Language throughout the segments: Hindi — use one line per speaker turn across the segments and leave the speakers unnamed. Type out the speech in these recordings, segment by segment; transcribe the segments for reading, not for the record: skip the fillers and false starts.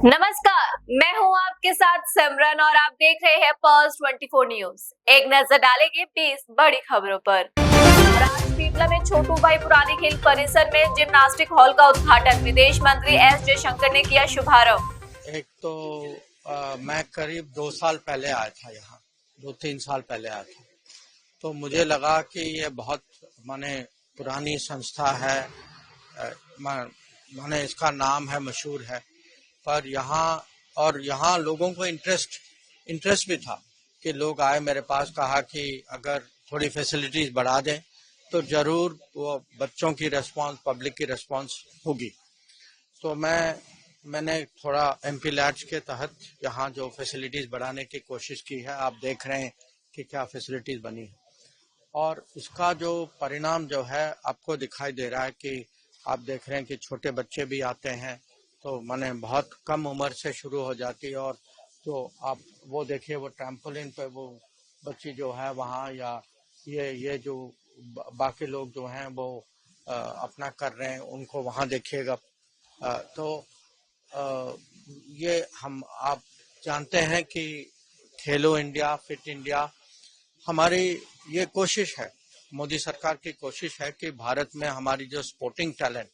नमस्कार, मैं हूं आपके साथ सिमरन और आप देख रहे हैं पर्स 24 न्यूज। एक नजर डालेंगे 20 बड़ी खबरों पर। आज पीपला में छोटू भाई पुरानी खेल परिसर में जिम्नास्टिक हॉल का उद्घाटन विदेश मंत्री एस जयशंकर ने किया शुभारंभ।
एक तो मैं करीब 2 साल पहले आया था यहाँ, 2-3 साल पहले आया था, तो मुझे लगा कि ये बहुत माने पुरानी संस्था है, माने इसका नाम है, मशहूर है, पर यहाँ लोगों को इंटरेस्ट भी था कि लोग आए मेरे पास, कहा कि अगर थोड़ी फैसिलिटीज बढ़ा दें तो जरूर वो बच्चों की रिस्पांस, पब्लिक की रिस्पांस होगी। तो मैंने थोड़ा एमपी लैड्स के तहत यहाँ जो फैसिलिटीज बढ़ाने की कोशिश की है। आप देख रहे हैं कि क्या फैसिलिटीज बनी है और इसका जो परिणाम जो है आपको दिखाई दे रहा है कि आप देख रहे हैं कि छोटे बच्चे भी आते हैं, तो माने बहुत कम उम्र से शुरू हो जाती है। और तो आप वो देखिए, वो ट्रैम्पोलिन पे वो बच्ची जो है वहाँ, या ये जो बाकी लोग जो हैं वो अपना कर रहे हैं, उनको वहाँ देखिएगा। ये आप जानते हैं कि खेलो इंडिया, फिट इंडिया, हमारी ये कोशिश है, मोदी सरकार की कोशिश है कि भारत में हमारी जो स्पोर्टिंग टैलेंट,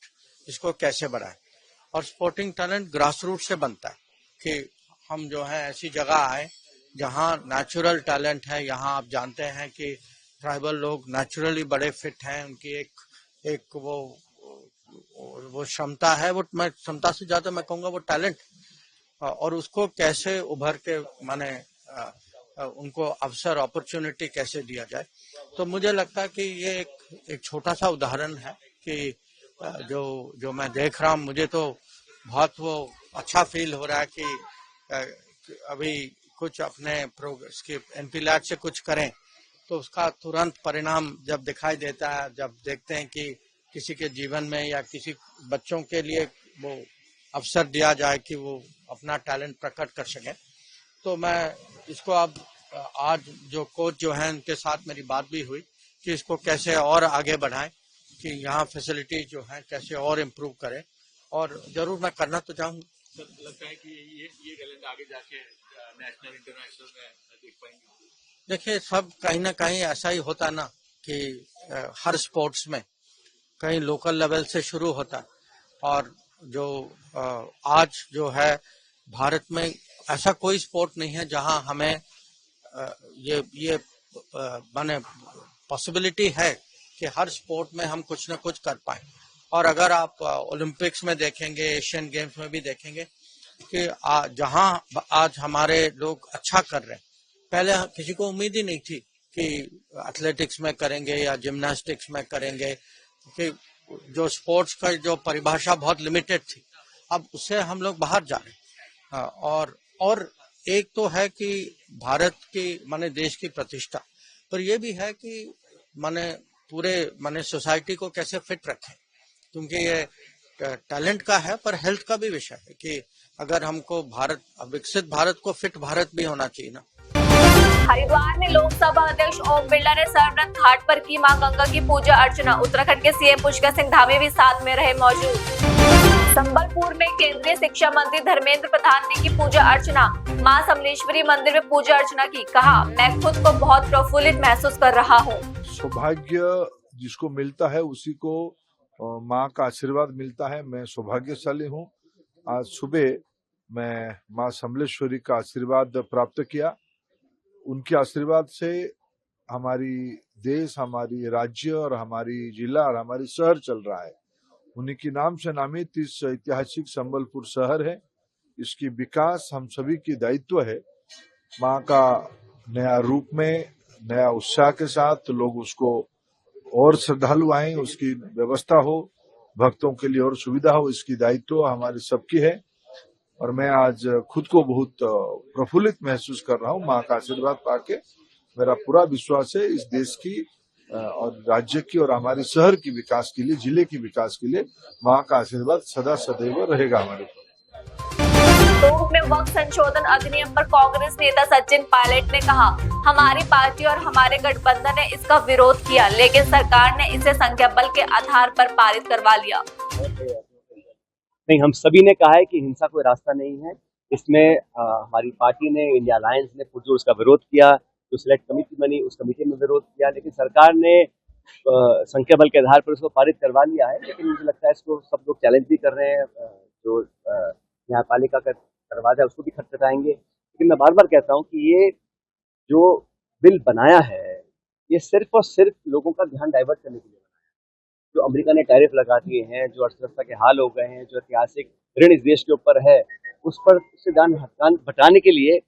इसको कैसे बढ़ाएं। और स्पोर्टिंग टैलेंट ग्रास रूट से बनता है कि हम जो है ऐसी जगह आए जहाँ नेचुरल टैलेंट है। यहाँ आप जानते हैं कि ट्राइबल लोग नेचुरली बड़े फिट हैं, उनकी एक वो क्षमता है, वो मैं क्षमता से ज्यादा मैं कहूँगा वो टैलेंट, और उसको कैसे उभर के माने उनको अवसर, अपॉर्चुनिटी कैसे दिया जाए। तो मुझे लगता है कि ये एक छोटा सा उदाहरण है कि जो मैं देख रहा हूँ, मुझे तो बहुत वो अच्छा फील हो रहा है कि अभी कुछ अपने इसके एमपी लैड से कुछ करें तो उसका तुरंत परिणाम जब दिखाई देता है, जब देखते हैं कि किसी के जीवन में या किसी बच्चों के लिए वो अवसर दिया जाए कि वो अपना टैलेंट प्रकट कर सके। तो मैं इसको अब आज जो कोच जो है उनके साथ मेरी बात भी हुई कि इसको कैसे और आगे बढ़ाएं, कि यहाँ फैसिलिटी जो है कैसे और इम्प्रूव करें, और जरूर मैं करना तो चाहूँगा।
सर, लगता है कि ये टैलेंट आगे जाके नेशनल, इंटरनेशनल में देख पाएंगे?
देखिए, सब कहीं ना कहीं ऐसा ही होता ना कि हर स्पोर्ट्स में कहीं लोकल लेवल से शुरू होता है, और जो आज जो है भारत में ऐसा कोई स्पोर्ट नहीं है जहां हमें ये माने पॉसिबिलिटी है कि हर स्पोर्ट में हम कुछ न कुछ कर पाए। और अगर आप ओलंपिक्स में देखेंगे, एशियन गेम्स में भी देखेंगे कि जहां आज हमारे लोग अच्छा कर रहे हैं, पहले किसी को उम्मीद ही नहीं थी कि एथलेटिक्स में करेंगे या जिम्नास्टिक्स में करेंगे, कि जो स्पोर्ट्स का जो परिभाषा बहुत लिमिटेड थी, अब उससे हम लोग बाहर जा रहे हैं। और एक तो है कि भारत की माने देश की प्रतिष्ठा, पर यह भी है कि माने पूरे माने सोसाइटी को कैसे फिट रखें, क्योंकि ये टैलेंट का है पर हेल्थ का भी विषय है कि अगर हमको विकसित भारत को फिट भारत भी होना चाहिए ना।
हरिद्वार में लोकसभा अध्यक्ष ओम बिरला ने सरनाथ घाट पर की मां गंगा की पूजा अर्चना। उत्तराखंड के सीएम पुष्कर सिंह धामी भी साथ में रहे मौजूद। संबलपुर में केंद्रीय शिक्षा मंत्री धर्मेंद्र प्रधान ने की पूजा अर्चना। मां समलेश्वरी मंदिर में पूजा अर्चना की। कहा, मैं खुद को बहुत प्रफुल्लित महसूस कर रहा हूँ।
सौभाग्य जिसको मिलता है उसी को माँ का आशीर्वाद मिलता है। मैं सौभाग्यशाली हूँ। आज सुबह मैं माँ समलेश्वरी का आशीर्वाद प्राप्त किया। उनके आशीर्वाद से हमारी देश, हमारी राज्य और हमारी जिला और हमारी शहर चल रहा है। उन्हीं के नाम से नामित इस ऐतिहासिक संबलपुर शहर है, इसकी विकास हम सभी की दायित्व है। माँ का नया रूप में, नया उत्साह के साथ लोग उसको और श्रद्धालु आए, उसकी व्यवस्था हो, भक्तों के लिए और सुविधा हो, इसकी दायित्व हमारी सबकी है। और मैं आज खुद को बहुत प्रफुल्लित महसूस कर रहा हूँ। माँ का आशीर्वाद पाके मेरा पूरा विश्वास है इस देश की और राज्य की और हमारे शहर की विकास के लिए, जिले की विकास के लिए माँ का आशीर्वाद सदा सदैव रहेगा हमारे पर।
में वक्त संशोधन अधिनियम पर कांग्रेस नेता सचिन पायलट ने कहा, हमारी पार्टी और हमारे गठबंधन ने इसका विरोध किया, लेकिन सरकार ने इसे संख्या बल के आधार पर पारित करवा लिया।
नहीं, हम सभी ने कहा है कि हिंसा कोई रास्ता नहीं है। इसमें हमारी पार्टी ने, इंडिया अलायंस ने पुरजोर उसका विरोध किया। जो सिलेक्ट कमेटी बनी उस कमेटी में विरोध किया, लेकिन सरकार ने संख्या बल के आधार पर उसको पारित करवा लिया है। लेकिन मुझे लगता है इसको सब लोग चैलेंज भी कर रहे हैं। जो न्यायपालिका का दरवाजा उसको भी खटखटाएंगे। लेकिन मैं बार बार कहता हूँ कि ये जो बिल बनाया है ये सिर्फ और सिर्फ लोगों का ध्यान डाइवर्ट करने के लिए बनाया है। जो अमेरिका ने टैरिफ लगा दिए हैं, जो अर्थव्यवस्था के हाल हो गए हैं, जो ऐतिहासिक ऋण इस देश के ऊपर है, उस पर उससे ध्यान हटाने के लिए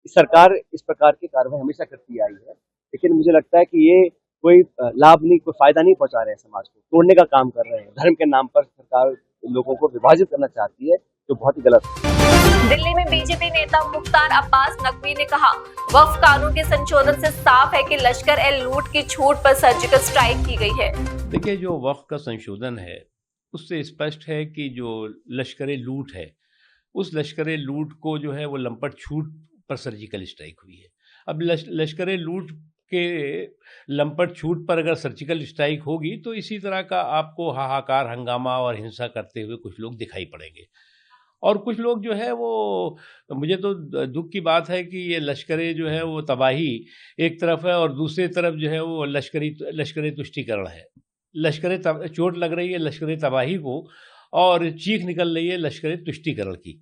सरकार इस प्रकार की कार्रवाई हमेशा करती आई है। लेकिन मुझे लगता है कि ये कोई लाभ नहीं, कोई फायदा नहीं पहुंचा रहे हैं, समाज को तोड़ने का काम कर रहे हैं। धर्म के नाम पर सरकार लोगों को विभाजित करना चाहती है, जो बहुत ही गलत है।
दिल्ली में बीजेपी नेता मुख्तार अब्बास नकवी ने कहा, वक्फ कानून के संशोधन से साफ है कि लश्कर-ए-लूट की छूट पर सर्जिकल स्ट्राइक की गई है।
देखिए, जो वक्फ का संशोधन है उससे स्पष्ट है कि जो लश्कर-ए-लूट है उस लश्कर-ए-लूट को जो है वो लंपट छूट पर सर्जिकल स्ट्राइक हुई है। अब लश्कर-ए-लूट के लंपट छूट पर अगर सर्जिकल स्ट्राइक होगी तो इसी तरह का आपको हाहाकार, हंगामा और हिंसा करते हुए कुछ लोग दिखाई पड़ेंगे। और कुछ लोग जो है वो, मुझे तो दुख की बात है कि ये लश्करे जो है वो तबाही एक तरफ है और दूसरी तरफ जो है वो लश्करी तुष्टीकरण है। चोट लग रही है लश्करी तबाही को और चीख निकल रही है लश्करी तुष्टीकरण की।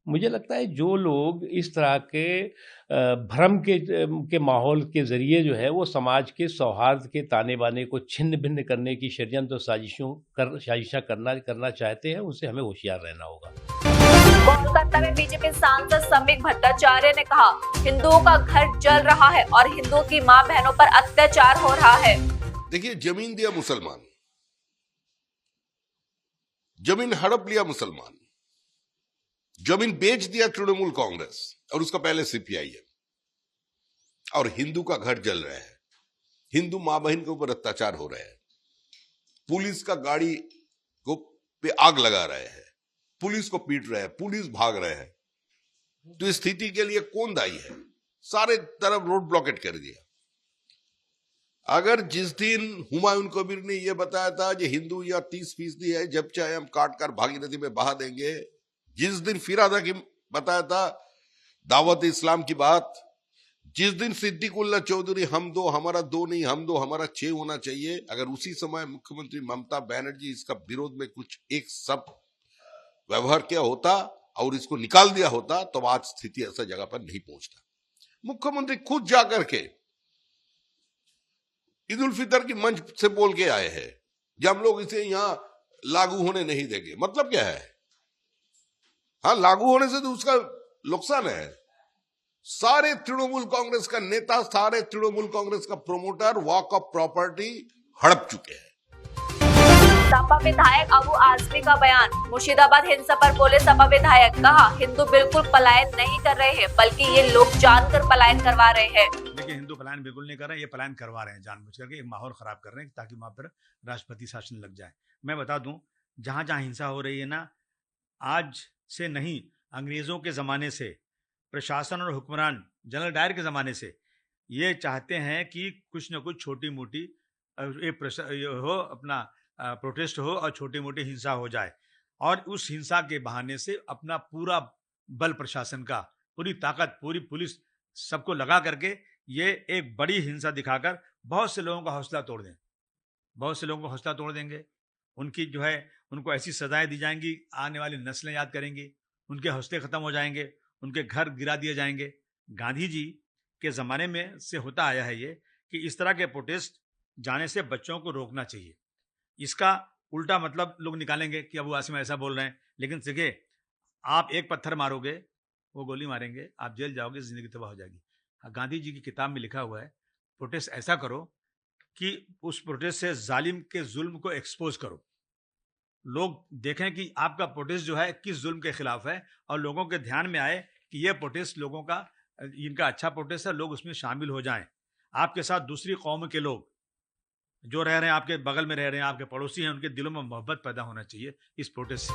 मुझे लगता है जो लोग इस तरह के भ्रम के माहौल के ज़रिए जो है वो समाज के सौहार्द के ताने बाने को छिन्न भिन्न करने की षड्यंत्र साजिशें करना चाहते हैं, उनसे हमें होशियार रहना होगा।
कोलकाता में बीजेपी सांसद समीक भट्टाचार्य ने कहा, हिंदुओं का घर जल रहा है और हिंदुओं की मां बहनों पर अत्याचार हो रहा है।
देखिए, जमीन दिया मुसलमान, जमीन हड़प लिया मुसलमान, जमीन बेच दिया तृणमूल कांग्रेस और उसका पहले सीपीआईएम, और हिंदू का घर जल रहा है। हिंदू मां बहन के ऊपर अत्याचार हो रहे हैं। पुलिस का गाड़ी को पे आग लगा रहे हैं, पुलिस को पीट रहे हैं, पुलिस भाग रहे हैं। तो इस स्थिति के लिए कौन दायी है? सारे तरफ रोड ब्लॉकेट कर दिया। अगर जिस दिन हुमायूं कबीर ने यह बताया था कि हिंदू या 30% है, जब चाहे हम काट कर भागीरथी में बहा देंगे, जिस दिन फिराद हकीम बताया था दावत इस्लाम की बात, जिस दिन सिद्दीकुल्लाह चौधरी हम दो हमारा दो नहीं हम दो हमारा 6 होना चाहिए, अगर उसी समय मुख्यमंत्री ममता बनर्जी इसका विरोध में कुछ एक सब व्यवहार किया होता और इसको निकाल दिया होता तो आज स्थिति ऐसा जगह पर नहीं पहुंचता। मुख्यमंत्री खुद जाकर के ईद उल फितर की मंच से बोल के आए हैं कि हम लोग इसे यहां लागू होने नहीं देंगे। मतलब क्या है? हाँ, लागू होने से तो उसका नुकसान है। सारे तृणमूल कांग्रेस का नेता, सारे तृणमूल कांग्रेस का प्रोमोटर वॉक ऑफ प्रॉपर्टी हड़प चुके हैं।
सपा विधायक अबू आजमी का बयान, मुर्शिदाबाद हिंसा पर बोले सपा विधायक, कहा हिंदू बिल्कुल पलायन नहीं कर रहे हैं बल्कि ये लोग जानकर पलायन करवा रहे हैं।
देखिए, हिंदू पलायन बिल्कुल नहीं कर रहे हैं, ये पलायन करवा रहे हैं जानबूझ करके, एक माहौल खराब कर रहे हैं ताकि वहां पर राष्ट्रपति शासन लग जाए। मैं बता दूं, जहां जहां हिंसा हो रही है ना, आज से नहीं, अंग्रेजों के ज़माने से प्रशासन और हुक्मरान जनरल डायर के ज़माने से ये चाहते हैं कि कुछ न कुछ छोटी मोटी हो, अपना प्रोटेस्ट हो और छोटी मोटी हिंसा हो जाए, और उस हिंसा के बहाने से अपना पूरा बल प्रशासन का, पूरी ताकत, पूरी पुलिस सबको लगा करके ये एक बड़ी हिंसा दिखाकर बहुत से लोगों का हौसला तोड़ दें, बहुत से लोगों को हौसला तोड़ देंगे। उनकी जो है उनको ऐसी सजाएं दी जाएंगी, आने वाली नस्लें याद करेंगी, उनके हौसले ख़त्म हो जाएंगे, उनके घर गिरा दिए जाएंगे। गांधी जी के ज़माने में से होता आया है ये कि इस तरह के प्रोटेस्ट जाने से बच्चों को रोकना चाहिए। इसका उल्टा मतलब लोग निकालेंगे कि अबू आसिम ऐसा बोल रहे हैं, लेकिन देखिए, आप एक पत्थर मारोगे वो गोली मारेंगे, आप जेल जाओगे, ज़िंदगी तबाह हो जाएगी। गांधी जी की किताब में लिखा हुआ है, प्रोटेस्ट ऐसा करो कि उस प्रोटेस्ट से जालिम के जुल्म को एक्सपोज करो, लोग देखें कि आपका प्रोटेस्ट जो है किस जुल्म के खिलाफ है, और लोगों के ध्यान में आए कि ये प्रोटेस्ट लोगों का, इनका अच्छा प्रोटेस्ट है, लोग उसमें शामिल हो जाएं। आपके साथ दूसरी कौम के लोग जो रह रहे हैं, आपके बगल में रह रहे हैं, आपके पड़ोसी हैं, उनके दिलों में मोहब्बत पैदा होना चाहिए इस प्रोटेस्ट से।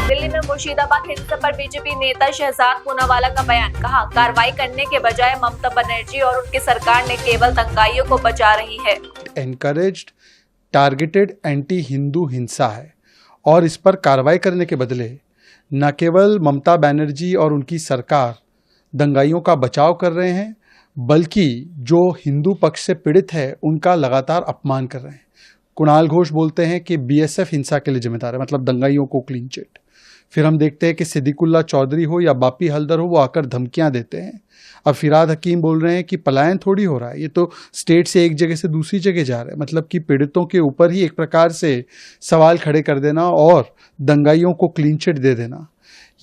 दिल्ली में मुर्शिदाबाद हिंसा पर बीजेपी नेता शहजाद पूनावाला का बयान, कहा कार्रवाई करने के बजाय ममता बनर्जी और उनकी सरकार ने केवल दंगाइयों को बचा रही है।
एनकरेज्ड टारगेटेड एंटी हिंदू हिंसा है और इस पर कार्रवाई करने के बदले न केवल ममता बनर्जी और उनकी सरकार दंगाइयों का बचाव कर रहे हैं, बल्कि जो हिंदू पक्ष से पीड़ित है उनका लगातार अपमान कर रहे हैं। कुणाल घोष बोलते हैं कि बीएसएफ हिंसा के लिए जिम्मेदार है, मतलब दंगाइयों को क्लीन चिट। फिर हम देखते हैं कि सिद्दीकुल्ला चौधरी हो या बापी हल्दर हो, वो आकर धमकियां देते हैं। अब फिराद हकीम बोल रहे हैं कि पलायन थोड़ी हो रहा है, ये तो स्टेट से एक जगह से दूसरी जगह जा रहा है, मतलब कि पीड़ितों के ऊपर ही एक प्रकार से सवाल खड़े कर देना और दंगाइयों को क्लीन चिट दे देना।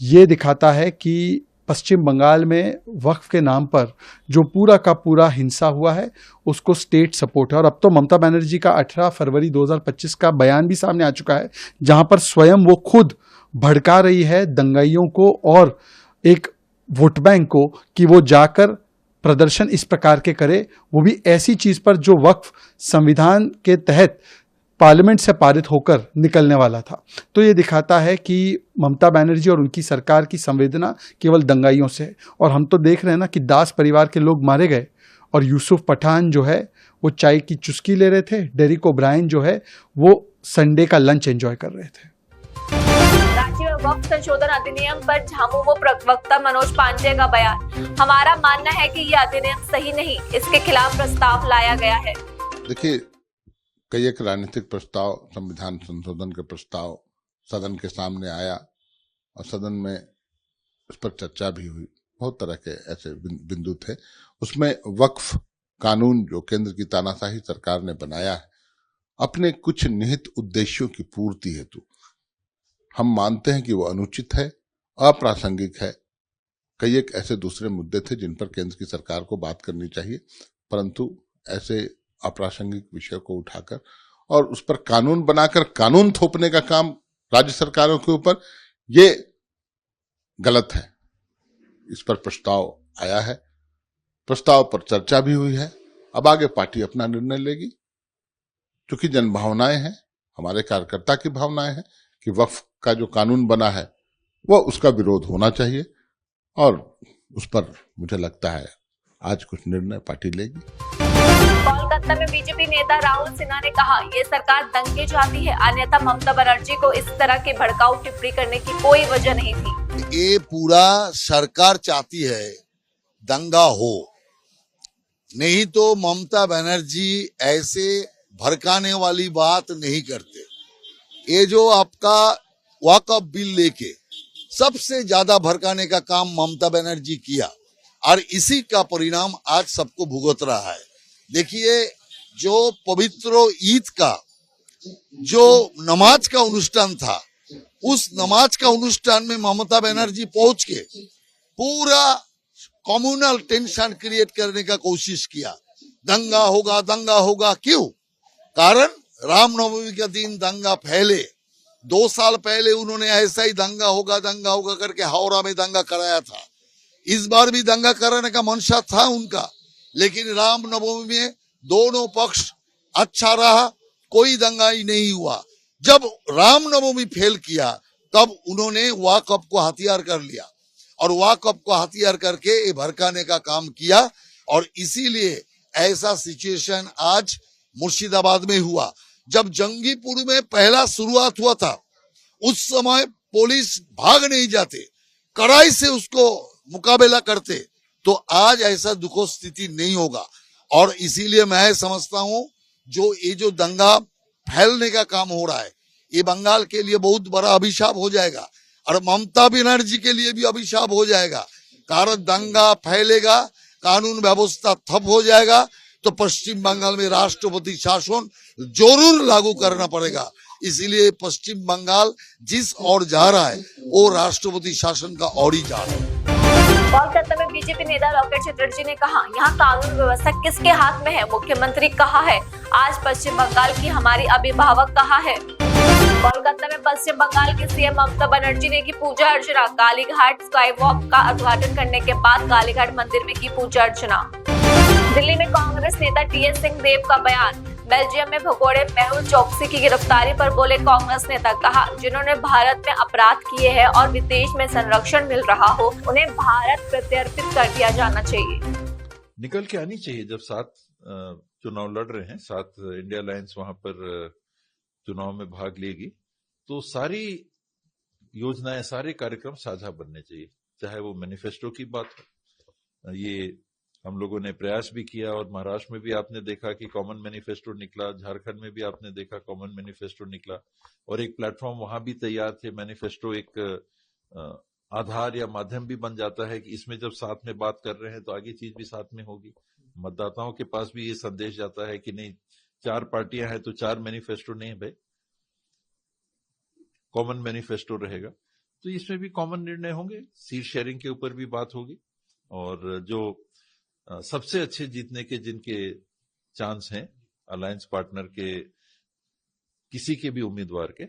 ये दिखाता है कि पश्चिम बंगाल में वक्फ के नाम पर जो पूरा का पूरा हिंसा हुआ है उसको स्टेट सपोर्ट है। और अब तो ममता बनर्जी का 18 फरवरी 2025 का बयान भी सामने आ चुका है, जहां पर स्वयं वो खुद भड़का रही है दंगाइयों को और एक वोट बैंक को कि वो जाकर प्रदर्शन इस प्रकार के करे, वो भी ऐसी चीज पर जो वक्फ संविधान के तहत पार्लियामेंट से पारित होकर निकलने वाला था। तो ये दिखाता है कि ममता बनर्जी और उनकी सरकार की संवेदना केवल दंगाइयों से है। और हम तो देख रहे हैं ना कि दास परिवार के लोग मारे गए और यूसुफ पठान जो है वो चाय की चुस्की ले रहे थे, डेरिक ओब्रायन जो है वो संडे का लंच एंजॉय कर रहे थे।
राज्य में वक्फ संशोधन अधिनियम पर झामुमो प्रवक्ता मनोज पांडे का बयान। हमारा मानना है कि यह अधिनियम सही नहीं, इसके खिलाफ प्रस्ताव लाया गया है।
देखिए, कई एक राजनीतिक प्रस्ताव, संविधान संशोधन के प्रस्ताव सदन के सामने आया और सदन में उस पर चर्चा भी हुई। बहुत तरह के ऐसे बिंदु थे। उसमें वक्फ कानून जो केंद्र की तानाशाही सरकार ने बनाया है, अपने कुछ निहित उद्देश्यों की पूर्ति हेतु हम मानते हैं कि वो अनुचित है, अप्रासंगिक है। कई एक ऐसे दूसरे मुद्दे थे जिन पर केंद्र की सरकार को बात करनी चाहिए, परंतु ऐसे अप्रासंगिक विषय को उठाकर और उस पर कानून बनाकर कानून थोपने का काम राज्य सरकारों के ऊपर, ये गलत है। इस पर प्रस्ताव आया है, प्रस्ताव पर चर्चा भी हुई है। अब आगे पार्टी अपना निर्णय लेगी, क्योंकि जन भावनाएं हैं, हमारे कार्यकर्ता की भावनाएं हैं कि वक्फ का जो कानून बना है वो उसका विरोध होना चाहिए और उस पर मुझे लगता है आज कुछ निर्णय पार्टी लेगी।
कोलकाता में बीजेपी नेता राहुल सिन्हा ने कहा, ये सरकार दंगे चाहती है, अन्यथा ममता बनर्जी को इस तरह की भड़काऊ टिप्पणी करने की कोई वजह नहीं थी।
ये पूरा सरकार चाहती है दंगा हो, नहीं तो ममता बनर्जी ऐसे भड़काने वाली बात नहीं करते। ये जो आपका वक्फ बिल लेके सबसे ज्यादा भड़काने का काम ममता बनर्जी किया और इसी का परिणाम आज सबको भुगत रहा है। देखिए, जो पवित्र ईद का जो नमाज का अनुष्ठान था, उस नमाज का अनुष्ठान में ममता बनर्जी पहुंच के पूरा कम्युनल टेंशन क्रिएट करने का कोशिश किया। दंगा होगा। क्यों? कारण रामनवमी के दिन दंगा फैले। 2 साल पहले उन्होंने ऐसा ही दंगा होगा करके हावड़ा में दंगा कराया था। इस बार भी दंगा कराने का मंशा था उनका, लेकिन रामनवमी में दोनों पक्ष अच्छा रहा, कोई दंगा ही नहीं हुआ। जब रामनवमी फेल किया तब उन्होंने वक्फ को हथियार कर लिया और वक्फ को हथियार करके ये भड़काने का काम किया। और इसीलिए ऐसा सिचुएशन आज मुर्शिदाबाद में हुआ। जब जंगीपुर में पहला शुरुआत हुआ था, उस समय पुलिस भाग नहीं जाते, कड़ाई से उसको मुकाबला करते, तो आज ऐसा दुखद स्थिति नहीं होगा। और इसीलिए मैं समझता हूं जो ये जो दंगा फैलने का काम हो रहा है, ये बंगाल के लिए बहुत बड़ा अभिशाप हो जाएगा और ममता बनर्जी के लिए भी अभिशाप हो जाएगा। कारण दंगा फैलेगा, कानून व्यवस्था ठप हो जाएगा, तो पश्चिम बंगाल में राष्ट्रपति शासन जरूर लागू करना पड़ेगा। इसीलिए पश्चिम बंगाल जिस ओर जा रहा है वो राष्ट्रपति शासन का ओर ही जा रहा है।
कोलकाता में बीजेपी नेता लॉकेट चटर्जी ने कहा, यहाँ कानून व्यवस्था किसके हाथ में है? मुख्यमंत्री कहा है, आज पश्चिम बंगाल की हमारी अभिभावक कहा है। कोलकाता में पश्चिम बंगाल की सीएम ममता बनर्जी ने की पूजा अर्चना। कालीघाट स्काई वॉक का उद्घाटन करने के बाद कालीघाट मंदिर में की पूजा अर्चना। दिल्ली में कांग्रेस नेता टीएस सिंहदेव का बयान। बेल्जियम में भगोड़े मेहुल चोकसी की गिरफ्तारी पर बोले कांग्रेस नेता, कहा जिन्होंने भारत में अपराध किए हैं और विदेश में संरक्षण मिल रहा हो, उन्हें भारत प्रत्यर्पित कर दिया जाना चाहिए।
निकल के आनी चाहिए। जब 7 चुनाव लड़ रहे हैं, 7 इंडिया अलायंस वहां पर चुनाव में भाग लेगी, तो सारी योजनाएं, सारे कार्यक्रम साझा बनने चाहिए, चाहे वो मैनिफेस्टो की बात हो। ये हम लोगों ने प्रयास भी किया और महाराष्ट्र में भी आपने देखा कि कॉमन मैनिफेस्टो निकला, झारखंड में भी आपने देखा कॉमन मैनिफेस्टो निकला, और एक प्लेटफॉर्म वहां भी तैयार थे। मैनिफेस्टो एक आधार या माध्यम भी बन जाता है कि इसमें जब साथ में बात कर रहे हैं तो आगे चीज भी साथ में होगी। मतदाताओं के पास भी ये संदेश जाता है कि नहीं, 4 पार्टियां हैं तो 4 मैनिफेस्टो नहीं है भाई, कॉमन मैनिफेस्टो रहेगा। तो इसमें भी कॉमन निर्णय होंगे, सीट शेयरिंग के ऊपर भी बात होगी, और जो सबसे अच्छे जीतने के जिनके चांस हैं अलायंस पार्टनर के, किसी के भी उम्मीदवार के,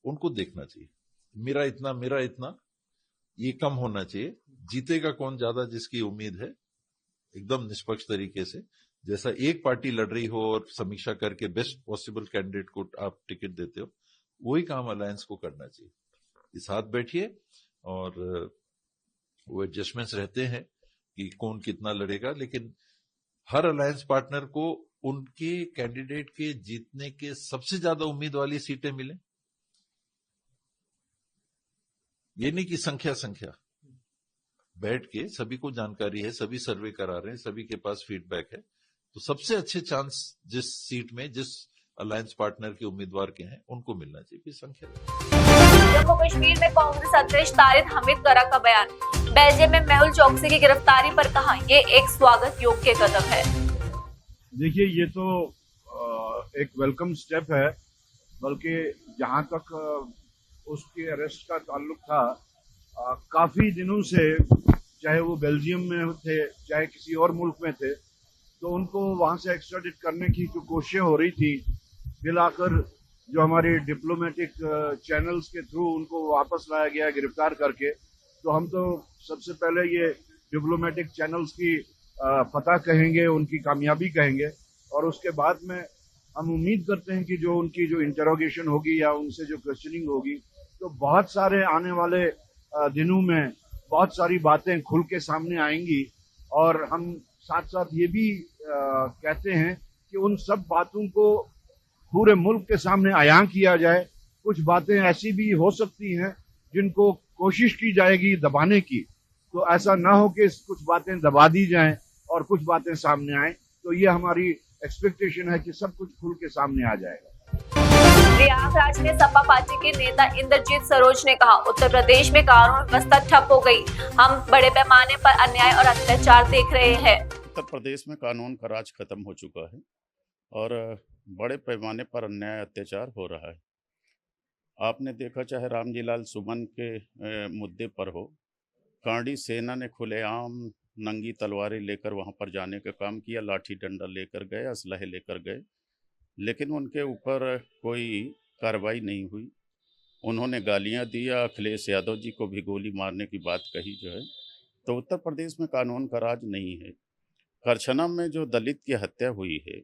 उनको देखना चाहिए। मेरा इतना ये कम होना चाहिए। जीतेगा कौन ज्यादा, जिसकी उम्मीद है, एकदम निष्पक्ष तरीके से, जैसा एक पार्टी लड़ रही हो और समीक्षा करके बेस्ट पॉसिबल कैंडिडेट को आप टिकट देते हो, वही काम अलायंस को करना चाहिए। इस साथ बैठिए और वो एडजस्टमेंट्स रहते हैं कि कौन कितना लड़ेगा, लेकिन हर अलायंस पार्टनर को उनके कैंडिडेट के जीतने के सबसे ज्यादा उम्मीद वाली सीटें मिलें। ये नहीं कि संख्या बैठ के सभी को जानकारी है, सभी सर्वे करा रहे हैं, सभी के पास फीडबैक है, तो सबसे अच्छे चांस जिस सीट में जिस अलायंस पार्टनर के उम्मीदवार के हैं उनको मिलना चाहिए। फिर संख्या
जम्मू कश्मीर में कांग्रेस अध्यक्ष तारिक हमीद गरा का बयान, बेल्जियम में मेहुल चोकसी की गिरफ्तारी पर कहा, ये एक स्वागत योग्य कदम है।
देखिए, ये तो एक वेलकम स्टेप है, बल्कि जहां तक उसके अरेस्ट का ताल्लुक था, काफी दिनों से, चाहे वो बेल्जियम में थे चाहे किसी और मुल्क में थे, तो उनको वहां से एक्स्ट्राडिट करने की जो कोशिशें हो रही थी, मिलाकर जो हमारे डिप्लोमेटिक चैनल्स के थ्रू उनको वापस लाया गया गिरफ्तार करके। तो हम तो सबसे पहले ये डिप्लोमेटिक चैनल्स की फतह कहेंगे, उनकी कामयाबी कहेंगे, और उसके बाद में हम उम्मीद करते हैं कि जो उनकी जो इंटरोगेशन होगी या उनसे जो क्वेश्चनिंग होगी, तो बहुत सारे आने वाले दिनों में बहुत सारी बातें खुल के सामने आएंगी। और हम साथ साथ ये भी कहते हैं कि उन सब बातों को पूरे मुल्क के सामने आयां किया जाए। कुछ बातें ऐसी भी हो सकती हैं जिनको कोशिश की जाएगी दबाने की, तो ऐसा ना हो कि कुछ बातें दबा दी जाएं और कुछ बातें सामने आएं। तो ये हमारी एक्सपेक्टेशन है कि सब कुछ खुल के सामने आ जाएगा।
प्रयागराज में सपा पार्टी के नेता इंद्रजीत सरोज ने कहा, उत्तर प्रदेश में कानून व्यवस्था ठप हो गई, हम बड़े पैमाने पर अन्याय और अत्याचार देख रहे हैं।
उत्तर प्रदेश में कानून का राज खत्म हो चुका है और बड़े पैमाने पर अन्याय अत्याचार हो रहा है। आपने देखा, चाहे रामजी लाल सुमन के मुद्दे पर हो, कांडी सेना ने खुलेआम नंगी तलवारें लेकर वहां पर जाने का काम किया, लाठी डंडा लेकर गए, असलहे लेकर गए, लेकिन उनके ऊपर कोई कार्रवाई नहीं हुई। उन्होंने गालियां दी, अखिलेश यादव जी को भी गोली मारने की बात कही जो है। तो उत्तर प्रदेश में कानून का राज नहीं है। करछना में जो दलित की हत्या हुई है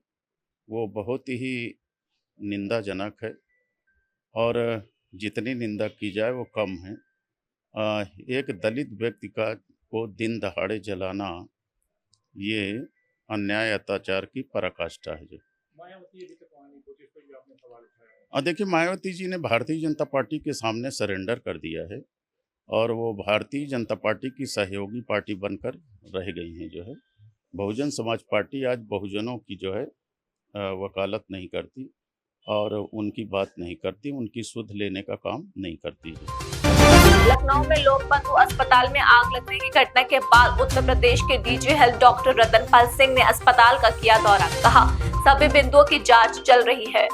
वो बहुत ही निंदाजनक है, और जितनी निंदा की जाए वो कम है। एक दलित व्यक्ति को दिन दहाड़े जलाना, ये अन्याय अत्याचार की पराकाष्ठा है। जो देखिए, मायावती जी ने भारतीय जनता पार्टी के सामने सरेंडर कर दिया है और वो भारतीय जनता पार्टी की सहयोगी पार्टी बनकर रह गई हैं। जो है बहुजन समाज पार्टी आज बहुजनों की जो है वकालत नहीं करती और उनकी बात नहीं करती, उनकी सुध लेने का काम नहीं करती है।
लखनऊ में लोकबंधु अस्पताल में आग लगने की घटना के बाद उत्तर प्रदेश के DG health doctor Ratanpal Singh ने अस्पताल का किया दौरा, कहा सभी बिंदुओं की जांच चल रही है।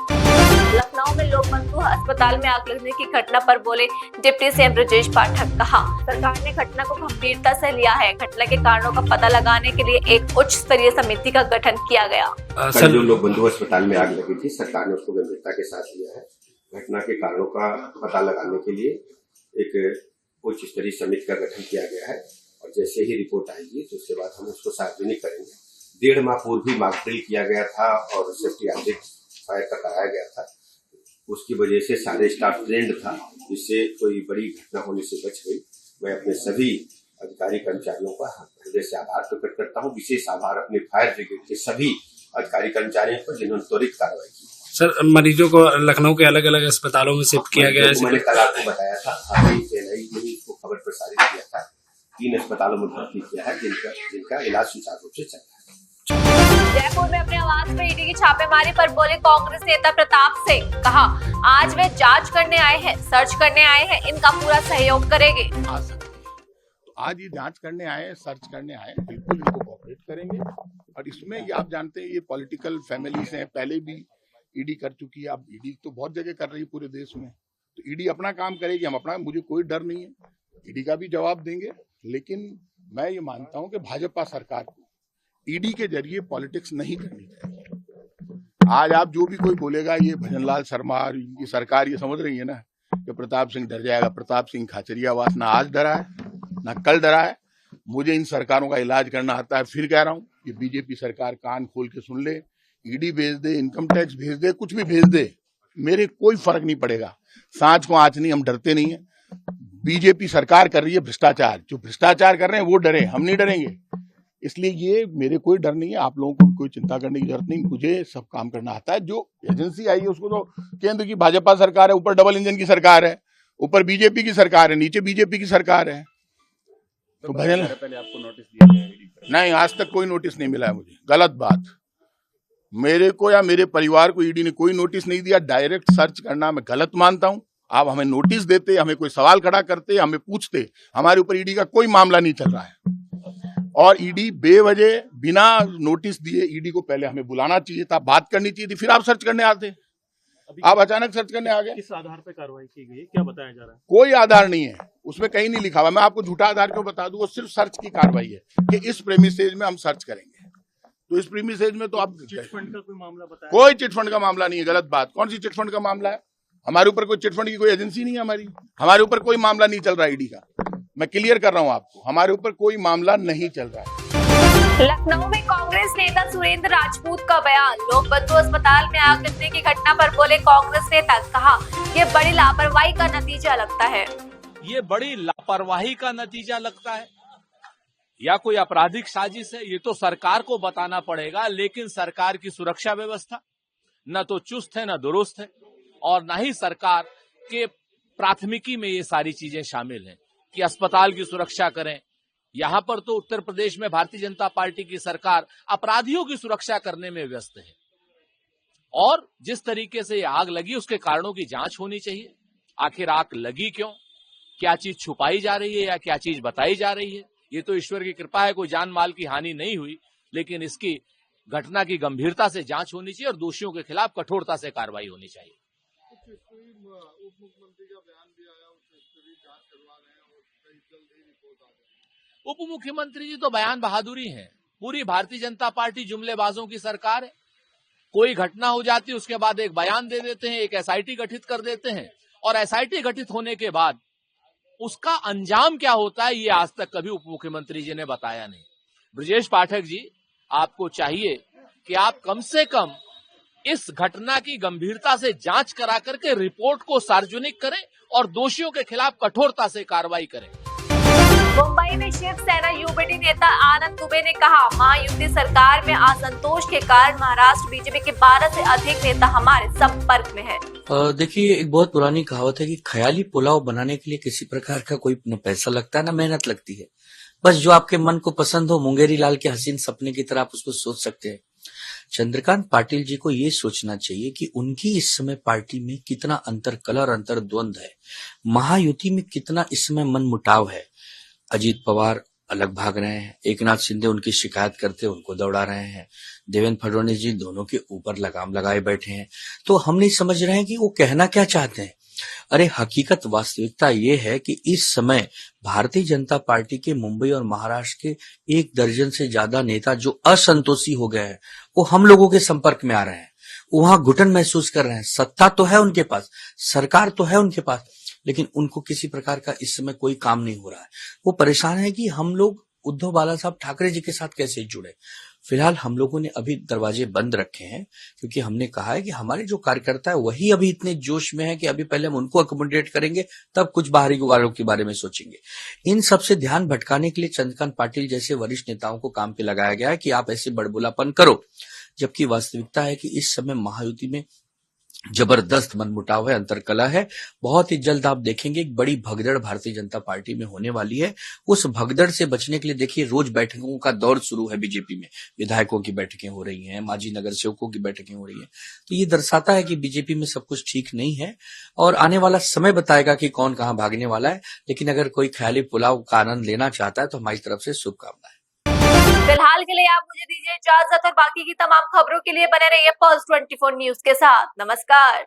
लखनऊ में लोकबंधु अस्पताल में आग लगने की घटना पर बोले डिप्टी सीएम ब्रजेश पाठक, कहा सरकार ने घटना को गंभीरता से लिया है, घटना के कारणों का पता लगाने के लिए एक उच्च स्तरीय समिति का गठन किया गया।
कल जो लोकबंधु अस्पताल में आग लगी थी, सरकार ने उसको गंभीरता के साथ लिया है। घटना के कारणों का पता लगाने के लिए एक उच्च स्तरीय समिति का गठन किया गया है, और जैसे ही रिपोर्ट आएगी तो उसके बाद हम उसको सार्वजनिक करेंगे। 1.5 माह पूर्व भी मॉक ड्रिल किया गया था और सेफ्टी ऑडिट फायर का कराया गया था। उसकी वजह से सारे स्टाफ ट्रेंड था, जिससे कोई बड़ी घटना होने से बच गई। मैं अपने सभी अधिकारी कर्मचारियों का हृदय से आभार प्रकट करता हूँ। विशेष आभार अपने फायर ब्रिगेड के सभी अधिकारी कर्मचारियों पर, जिन्होंने त्वरित कार्रवाई की।
सर, मरीजों को लखनऊ के अलग अलग अस्पतालों में शिफ्ट किया गया है।
मैंने कल आपको बताया था, अभी चेन्नई में इसको खबर प्रसारित किया था, 3 अस्पतालों में भर्ती किया है जिनका इलाज सुचारू रूप से चल रहा है।
जयपुर में अपने आवास पर ईडी की छापेमारी पर बोले कांग्रेस नेता प्रताप सिंह, कहा आज वे जांच करने आए हैं, सर्च करने आए हैं, इनका पूरा सहयोग करेंगे।
आज ये जांच करने आए, सर्च करने आए, बिल्कुल इनको कोऑपरेट करेंगे। और इसमें ये आप जानते हैं ये पॉलिटिकल फैमिलीज हैं, पहले भी ईडी कर चुकी है, अब ईडी तो बहुत जगह कर रही है पूरे देश में, तो ईडी अपना काम करेगी, हम अपना, मुझे कोई डर नहीं है, ईडी का भी जवाब देंगे। लेकिन मैं ये मानता हूं कि भाजपा सरकार को ईडी के जरिए पॉलिटिक्स नहीं करनी चाहिए। आज आप जो भी कोई बोलेगा ये भजनलाल शर्मा और इनकी सरकार ये समझ रही है ना कि प्रताप सिंह डर जाएगा। प्रताप सिंह खाचरियावास ना आज डरा है ना कल डरा है। मुझे इन सरकारों का इलाज करना आता है। फिर कह रहा हूं कि बीजेपी सरकार कान खोल के सुन ले, ईडी भेज दे, इनकम टैक्स भेज दे, कुछ भी भेज दे, मेरे कोई फर्क नहीं पड़ेगा। सांच को आंच नहीं, हम डरते नहीं है। बीजेपी सरकार कर रही है भ्रष्टाचार, जो भ्रष्टाचार कर रहे हैं वो डरे, हम नहीं डरेंगे। इसलिए ये मेरे कोई डर नहीं है, आप लोगों को कोई चिंता करने की जरूरत नहीं। मुझे सब काम करना आता है। जो एजेंसी आई है उसको तो केंद्र की भाजपा सरकार है, ऊपर डबल इंजन की सरकार है, ऊपर बीजेपी की सरकार है, नीचे बीजेपी की सरकार है। तो भजन
पहले आपको नोटिस दिया गया?
नहीं, आज तक कोई नोटिस नहीं मिला है मुझे। गलत बात, मेरे को या मेरे परिवार को ईडी ने कोई नोटिस नहीं दिया। डायरेक्ट सर्च करना मैं गलत मानता हूं। आप हमें नोटिस देते, हमें कोई सवाल खड़ा करते, हमें पूछते, हमारे ऊपर ईडी का कोई मामला नहीं चल रहा है। और ईडी बेवजह बिना नोटिस दिए, ईडी को पहले हमें बुलाना चाहिए था, बात करनी चाहिए थी, फिर आप सर्च करने आते। आप अचानक सर्च करने आ गए।
किस आधार पर कार्रवाई की गई है, क्या बताया जा रहा है?
कोई आधार नहीं है, उसमें कहीं नहीं लिखा हुआ। मैं आपको झूठा आधार क्यों बता दूं? वो सिर्फ सर्च की कार्रवाई है कि इस प्रेमिसेज में हम सर्च करेंगे। तो इस प्रेमिसेज में तो आप
चिटफंड का कोई मामला बताया?
कोई चिटफंड का मामला नहीं है। गलत बात, कौन सी चिटफंड का मामला है? हमारे ऊपर कोई चिटफंड की कोई एजेंसी नहीं है हमारी। हमारे ऊपर कोई मामला नहीं चल रहा है ईडी का। मैं क्लियर कर रहा हूं आपको, हमारे ऊपर कोई मामला नहीं चल रहा है।
लखनऊ में कांग्रेस नेता सुरेंद्र राजपूत का बयान। लोक बंधु अस्पताल में आग लगने की घटना पर बोले कांग्रेस नेता, कहा ये बड़ी लापरवाही का नतीजा लगता है।
ये बड़ी लापरवाही का नतीजा लगता है या कोई आपराधिक साजिश है, ये तो सरकार को बताना पड़ेगा। लेकिन सरकार की सुरक्षा व्यवस्था न तो चुस्त है न दुरुस्त है, और न ही सरकार के प्राथमिकी में ये सारी चीजें शामिल हैं कि अस्पताल की सुरक्षा करें। यहां पर तो उत्तर प्रदेश में भारतीय जनता पार्टी की सरकार अपराधियों की सुरक्षा करने में व्यस्त है। और जिस तरीके से ये आग लगी उसके कारणों की जांच होनी चाहिए। आखिर आग लगी क्यों, क्या चीज छुपाई जा रही है या क्या चीज बताई जा रही है? ये तो ईश्वर की कृपा है, कोई जान माल की हानि नहीं हुई, लेकिन इसकी घटना की गंभीरता से जांच होनी चाहिए और दोषियों के खिलाफ कठोरता से कार्रवाई होनी चाहिए।
उप मुख्यमंत्री का बयान भी आया, उससे भी जांच करवा रहे हैं और कई जल्द ही रिपोर्ट आ जाएगी।
उप मुख्यमंत्री जी तो बयान बहादुरी है। पूरी भारतीय जनता पार्टी जुमलेबाजों की सरकार है। कोई घटना हो जाती है उसके बाद एक बयान दे देते हैं, एक एसआईटी गठित कर देते हैं, और एसआईटी गठित होने के बाद उसका अंजाम क्या होता है ये आज तक कभी उप मुख्यमंत्री जी ने बताया नहीं। ब्रजेश पाठक जी, आपको चाहिए कि आप कम से कम इस घटना की गंभीरता से जांच करा करके रिपोर्ट को सार्वजनिक करें और दोषियों के खिलाफ कठोरता से कार्रवाई करें।
मुंबई में शिवसेना यूबीडी नेता आनंद दुबे ने कहा, महायुति सरकार में असंतोष के कारण महाराष्ट्र बीजेपी के 12 से अधिक नेता हमारे संपर्क में है।
देखिए, एक बहुत पुरानी कहावत है कि ख्याली पुलाव बनाने के लिए किसी प्रकार का कोई न पैसा लगता है न मेहनत लगती है। बस जो आपके मन को पसंद हो, मुंगेरी लाल के हसीन सपने की तरह आप उसको सोच सकते हैं। चंद्रकांत पाटिल जी को ये सोचना चाहिए कि उनकी इस समय पार्टी में कितना अंतर कलर, अंतर द्वंद है। महायुति में कितना इस समय मनमुटाव है। अजीत पवार अलग भाग रहे हैं, एकनाथ शिंदे उनकी शिकायत करते उनको दौड़ा रहे हैं, देवेंद्र फडणवीस जी दोनों के ऊपर लगाम लगाए बैठे हैं। तो हम नहीं समझ रहे हैं कि वो कहना क्या चाहते हैं। अरे हकीकत, वास्तविकता ये है कि इस समय भारतीय जनता पार्टी के मुंबई और महाराष्ट्र के 1 दर्जन से ज्यादा नेता जो असंतोषी हो गए हैं, वो हम लोगों के संपर्क में आ रहे हैं। वहां घुटन महसूस कर रहे हैं। सत्ता तो है उनके पास, सरकार तो है उनके पास, लेकिन उनको किसी प्रकार का इस समय कोई काम नहीं हो रहा है। वो परेशान है कि हम लोग उद्धव बाला साहब ठाकरे जी के साथ कैसे जुड़े। फिलहाल हम लोगों ने अभी दरवाजे बंद रखे हैं, क्योंकि हमने कहा है कि हमारे जो कार्यकर्ता है वही अभी इतने जोश में है कि अभी पहले हम उनको अकोमोडेट करेंगे, तब कुछ बाहरी वालों के बारे में सोचेंगे। इन सबसे ध्यान भटकाने के लिए चंद्रकांत पाटिल जैसे वरिष्ठ नेताओं को काम पे लगाया गया है कि आप ऐसे बड़बोलापन करो, जबकि वास्तविकता है कि इस समय महायुति में जबरदस्त मनमुटाव है, अंतरकला है। बहुत ही जल्द आप देखेंगे एक बड़ी भगदड़ भारतीय जनता पार्टी में होने वाली है। उस भगदड़ से बचने के लिए देखिए रोज बैठकों का दौर शुरू है बीजेपी में। विधायकों की बैठकें हो रही हैं, माजी नगर सेवकों की बैठकें हो रही हैं। तो ये दर्शाता है कि बीजेपी में सब कुछ ठीक नहीं है और आने वाला समय बताएगा कि कौन कहां भागने वाला है। लेकिन अगर कोई ख्याली पुलाव का आनंद लेना चाहता है तो हमारी तरफ से शुभकामनाएं।
फिलहाल के लिए आप मुझे दीजिए इजाजत और बाकी की तमाम खबरों के लिए बने रहिए पल्स 24 न्यूज के साथ। नमस्कार।